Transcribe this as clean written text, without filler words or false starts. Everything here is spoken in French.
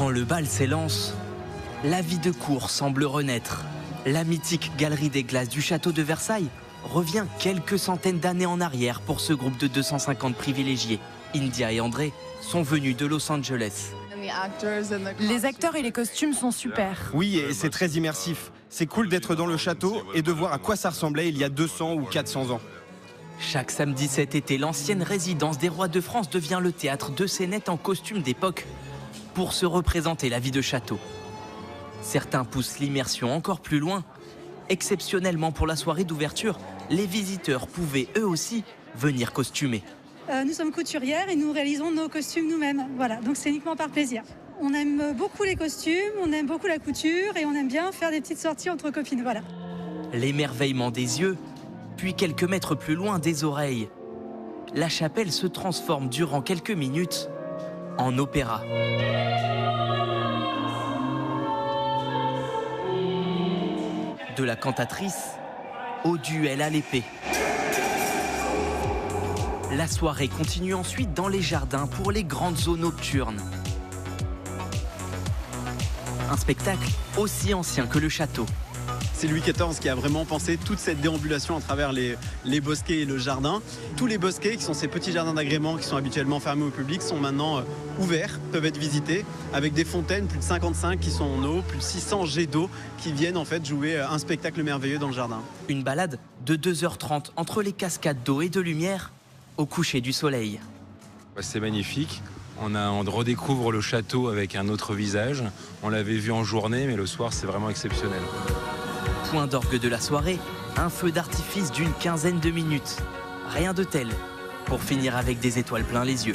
Quand le bal s'élance, la vie de cour semble renaître. La mythique galerie des glaces du château de Versailles revient quelques centaines d'années en arrière pour ce groupe de 250 privilégiés. India et André sont venus de Los Angeles. Les acteurs et les costumes sont super. Oui, et c'est très immersif. C'est cool d'être dans le château et de voir à quoi ça ressemblait il y a 200 ou 400 ans. Chaque samedi cet été, l'ancienne résidence des rois de France devient le théâtre de scénettes en costume d'époque pour se représenter la vie de château. Certains poussent l'immersion encore plus loin. Exceptionnellement pour la soirée d'ouverture, les visiteurs pouvaient eux aussi venir costumer. Nous sommes couturières et nous réalisons nos costumes nous-mêmes. Voilà, donc c'est uniquement par plaisir. On aime beaucoup les costumes, on aime beaucoup la couture et on aime bien faire des petites sorties entre copines. Voilà. L'émerveillement des yeux, puis quelques mètres plus loin des oreilles. La chapelle se transforme durant quelques minutes en opéra. De la cantatrice au duel à l'épée. La soirée continue ensuite dans les jardins pour les grandes eaux nocturnes. Un spectacle aussi ancien que le château. C'est Louis XIV qui a vraiment pensé toute cette déambulation à travers les bosquets et le jardin. Tous les bosquets, qui sont ces petits jardins d'agrément qui sont habituellement fermés au public, sont maintenant ouverts, peuvent être visités, avec des fontaines, plus de 55 qui sont en eau, plus de 600 jets d'eau qui viennent en fait jouer un spectacle merveilleux dans le jardin. Une balade de 2h30 entre les cascades d'eau et de lumière au coucher du soleil. C'est magnifique. On redécouvre le château avec un autre visage. On l'avait vu en journée, mais le soir, c'est vraiment exceptionnel. Point d'orgue de la soirée, un feu d'artifice d'une quinzaine de minutes. Rien de tel pour finir avec des étoiles plein les yeux.